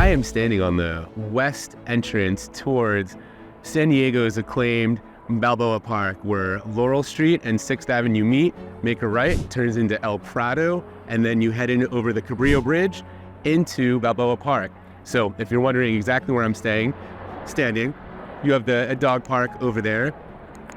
I am standing on the west entrance towards San Diego's acclaimed Balboa Park, where Laurel Street and 6th Avenue meet, make a right, turns into El Prado, and then you head in over the Cabrillo Bridge into Balboa Park. So if you're wondering exactly where I'm standing, you have a dog park over there,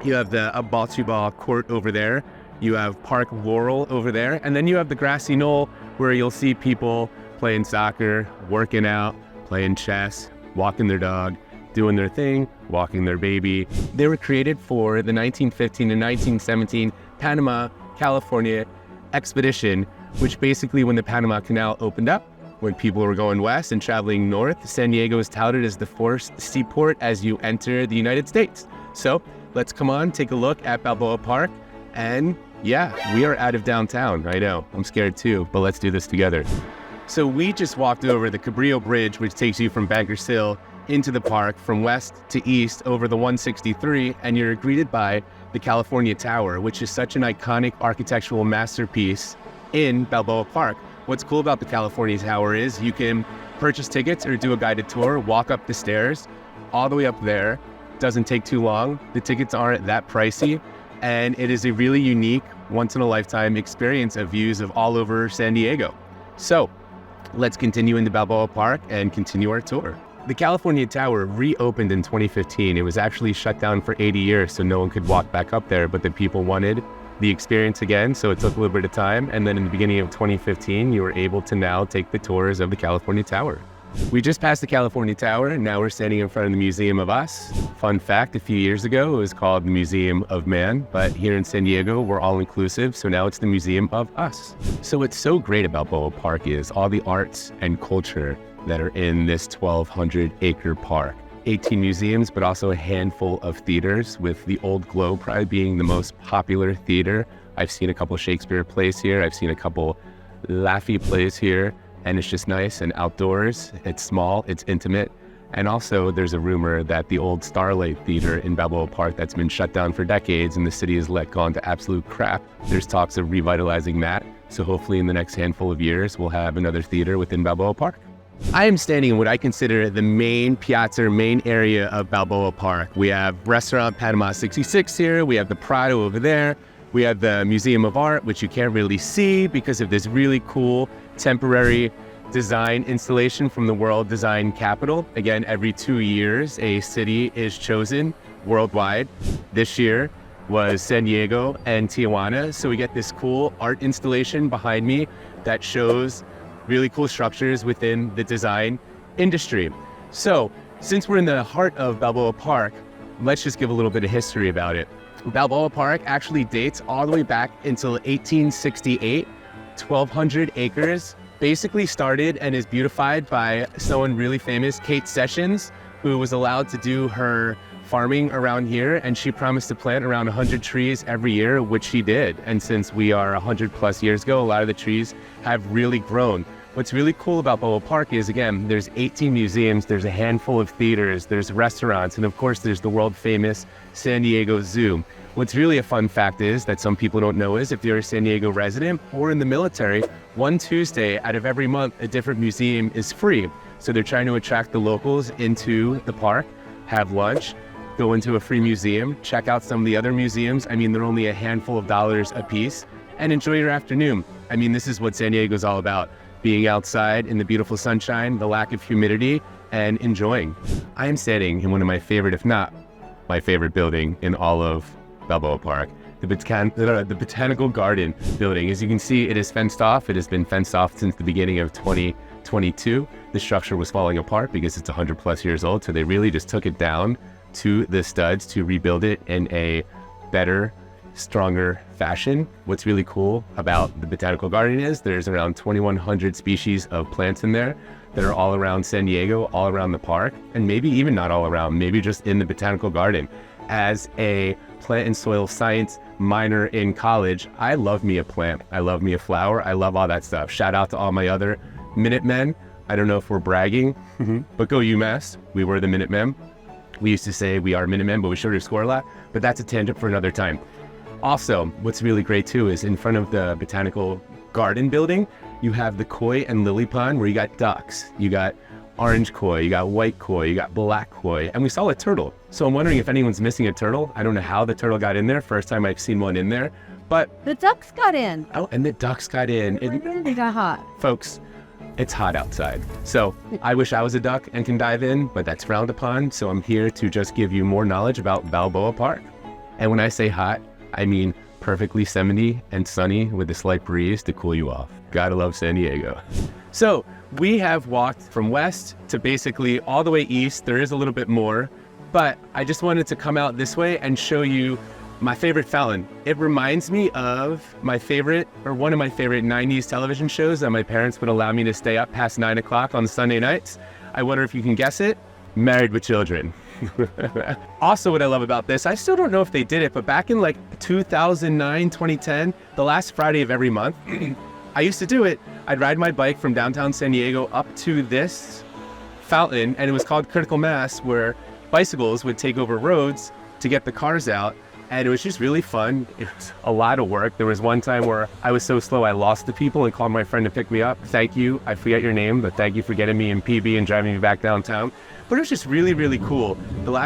you have a bocce ball court over there, you have Park Laurel over there, and then you have the grassy knoll where you'll see people playing soccer, working out, playing chess, walking their dog, doing their thing, walking their baby. They were created for the 1915 and 1917 Panama, California expedition, which basically when the Panama Canal opened up, when people were going west and traveling north, San Diego is touted as the first seaport as you enter the United States. So let's come on, take a look at Balboa Park. And yeah, we are out of downtown. I know, I'm scared too, but let's do this together. So we just walked over the Cabrillo Bridge, which takes you from Bankers Hill into the park from west to east over the 163, and you're greeted by the California Tower, which is such an iconic architectural masterpiece in Balboa Park. What's cool about the California Tower is you can purchase tickets or do a guided tour, walk up the stairs all the way up there. Doesn't take too long. The tickets aren't that pricey, and it is a really unique, once-in-a-lifetime experience of views of all over San Diego. So let's continue into Balboa Park and continue our tour. The California Tower reopened in 2015. It was actually shut down for 80 years, so no one could walk back up there, but the people wanted the experience again, so it took a little bit of time. And then in the beginning of 2015, you were able to now take the tours of the California Tower. We just passed the California Tower, and now we're standing in front of the Museum of Us. Fun fact, a few years ago, it was called the Museum of Man, but here in San Diego, we're all inclusive, so now it's the Museum of Us. So what's so great about Balboa Park is all the arts and culture that are in this 1,200-acre park. 18 museums, but also a handful of theaters, with the Old Globe probably being the most popular theater. I've seen a couple Shakespeare plays here. I've seen a couple Laffy plays here. And it's just nice and outdoors. It's small, it's intimate. And also there's a rumor that the old Starlight Theater in Balboa Park that's been shut down for decades and the city has let gone to absolute crap. There's talks of revitalizing that. So hopefully in the next handful of years, we'll have another theater within Balboa Park. I am standing in what I consider the main piazza, main area of Balboa Park. We have Restaurant Panama 66 here. We have the Prado over there. We have the Museum of Art, which you can't really see because of this really cool temporary design installation from the World Design Capital. Again, every 2 years, a city is chosen worldwide. This year was San Diego and Tijuana. So we get this cool art installation behind me that shows really cool structures within the design industry. So since we're in the heart of Balboa Park, let's just give a little bit of history about it. Balboa Park actually dates all the way back until 1868. 1,200 acres, basically started and is beautified by someone really famous, Kate Sessions, who was allowed to do her farming around here, and she promised to plant around 100 trees every year, which she did. And since we are 100 plus years ago, a lot of the trees have really grown. What's really cool about Balboa Park is, again, there's 18 museums, there's a handful of theaters, there's restaurants, and of course there's the world famous San Diego Zoo. What's really a fun fact is that some people don't know is if you're a San Diego resident or in the military, one Tuesday out of every month, a different museum is free. So they're trying to attract the locals into the park, have lunch, go into a free museum, check out some of the other museums. I mean, they're only a handful of dollars a piece, and enjoy your afternoon. I mean, this is what San Diego's all about. Being outside in the beautiful sunshine, the lack of humidity, and enjoying. I am standing in one of my favorite, if not my favorite building in all of Balboa Park, the Botanical Garden building. As you can see, it is fenced off. It has been fenced off since the beginning of 2022. The structure was falling apart because it's 100 plus years old, so they really just took it down to the studs to rebuild it in a better, stronger fashion. What's really cool about the Botanical Garden is there's around 2,100 species of plants in there that are all around San Diego, all around the park, and maybe even not all around, maybe just in the Botanical Garden. As a plant and soil science minor in college, I love me a plant. I love me a flower. I love all that stuff. Shout out to all my other Minutemen. I don't know if we're bragging, but go UMass. We were the Minutemen. We used to say we are Minutemen, but we sure do score a lot. But that's a tangent for another time. Also, what's really great too is in front of the Botanical Garden building, you have the koi and lily pond where you got ducks, you got orange koi, you got white koi, you got black koi, and we saw a turtle. So I'm wondering if anyone's missing a turtle. I don't know how the turtle got in there. First time I've seen one in there, but the ducks got in. Oh, and the ducks got in. They got hot. Folks, it's hot outside. So I wish I was a duck and can dive in, but that's frowned upon. So I'm here to just give you more knowledge about Balboa Park. And when I say hot, I mean perfectly 70 and sunny with a slight breeze to cool you off. Gotta love San Diego. So we have walked from west to basically all the way east. There is a little bit more, but I just wanted to come out this way and show you my favorite fountain. It reminds me of my favorite, or one of my favorite 90s television shows that my parents would allow me to stay up past 9 o'clock on Sunday nights. I wonder if you can guess it. Married with Children. Also, what I love about this, I still don't know if they did it, but back in like 2009, 2010, the last Friday of every month, I used to do it. I'd ride my bike from downtown San Diego up to this fountain, and it was called Critical Mass, where bicycles would take over roads to get the cars out. And it was just really fun. It was a lot of work. There was one time where I was so slow I lost the people and called my friend to pick me up. Thank you. I forget your name, but thank you for getting me in PB and driving me back downtown. But it was just really, really cool.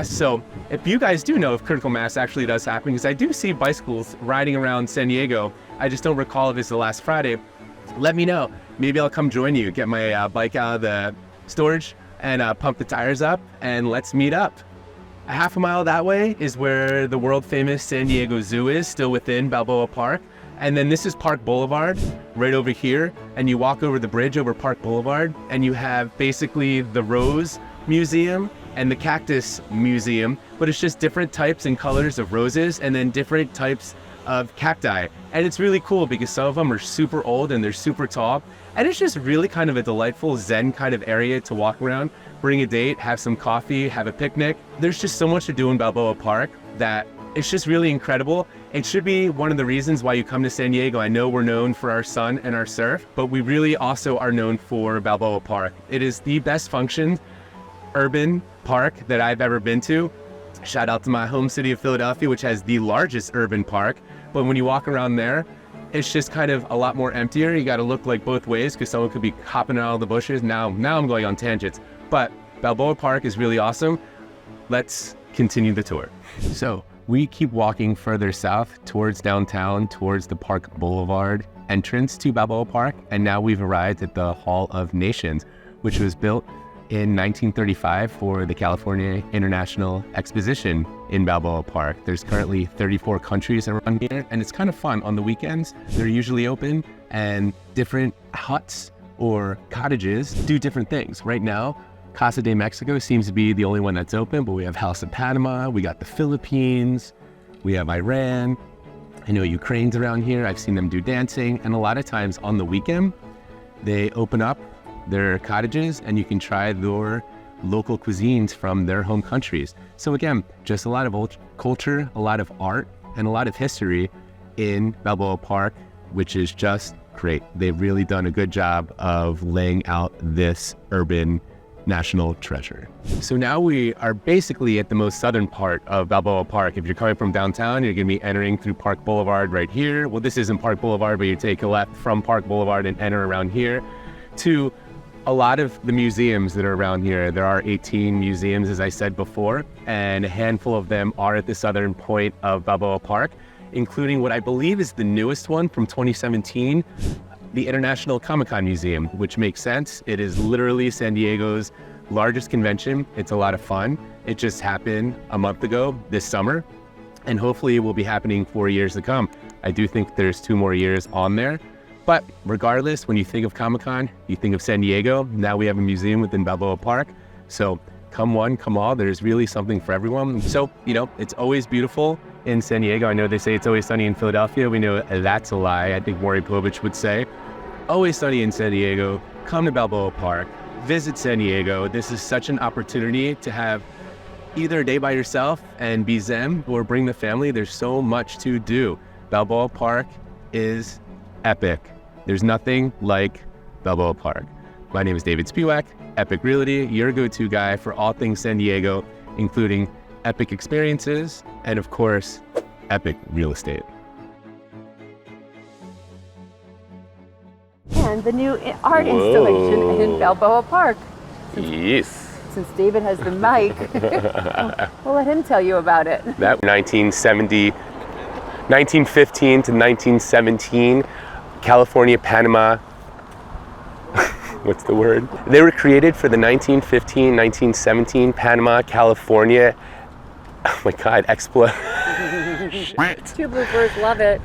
So if you guys do know if Critical Mass actually does happen, because I do see bicycles riding around San Diego, I just don't recall if it's the last Friday, let me know. Maybe I'll come join you, get my bike out of the storage and pump the tires up, and let's meet up. A half a mile that way is where the world famous San Diego Zoo is, still within Balboa Park. And then this is Park Boulevard right over here. And you walk over the bridge over Park Boulevard and you have basically the Rose Museum and the Cactus Museum, but it's just different types and colors of roses and then different types of cacti. And it's really cool because some of them are super old and they're super tall. And it's just really kind of a delightful Zen kind of area to walk around, bring a date, have some coffee, have a picnic. There's just so much to do in Balboa Park that it's just really incredible. It should be one of the reasons why you come to San Diego. I know we're known for our sun and our surf, but we really also are known for Balboa Park. It is the best functioned urban park that I've ever been to. Shout out to my home city of Philadelphia, which has the largest urban park. But when you walk around there, it's just kind of a lot more emptier. You got to look like both ways because someone could be hopping out of the bushes. Now I'm going on tangents, but Balboa Park is really awesome. Let's continue the tour. So we keep walking further south towards downtown, towards the Park Boulevard entrance to Balboa Park. And now we've arrived at the Hall of Nations, which was built in 1935 for the California International Exposition in Balboa Park. There's currently 34 countries around here, and it's kind of fun. On the weekends, they're usually open, and different huts or cottages do different things. Right now, Casa de Mexico seems to be the only one that's open, but we have House of Panama, we got the Philippines, we have Iran. I know Ukraine's around here. I've seen them do dancing, and a lot of times on the weekend, they open up their cottages and you can try their local cuisines from their home countries. So again, just a lot of old culture, a lot of art, and a lot of history in Balboa Park, which is just great. They've really done a good job of laying out this urban national treasure. So now we are basically at the most southern part of Balboa Park. If you're coming from downtown, you're gonna be entering through Park Boulevard right here. Well, this isn't Park Boulevard, but you take a left from Park Boulevard and enter around here to a lot of the museums that are around here. There are 18 museums, as I said before, and a handful of them are at the southern point of Balboa Park, including what I believe is the newest one from 2017, the International Comic-Con Museum, which makes sense. It is literally San Diego's largest convention. It's a lot of fun. It just happened a month ago this summer, and hopefully it will be happening for years to come. I do think there's 2 more years on there. But regardless, when you think of Comic-Con, you think of San Diego. Now we have a museum within Balboa Park. So come one, come all, there's really something for everyone. So, it's always beautiful in San Diego. I know they say it's always sunny in Philadelphia. We know that's a lie. I think Maury Povich would say, always sunny in San Diego. Come to Balboa Park, visit San Diego. This is such an opportunity to have either a day by yourself and be zen, or bring the family. There's so much to do. Balboa Park is epic. There's nothing like Balboa Park. My name is David Spiewak, Epique Realty, your go-to guy for all things San Diego, including epic experiences and, of course, epic real estate. And the new art installation in Balboa Park. Yes. Since David has the mic, we'll let him tell you about it. That 1915 to 1917, California, Panama. What's the word? They were created for the 1915, 1917 Panama, California. Oh my God, Two bloopers, love it.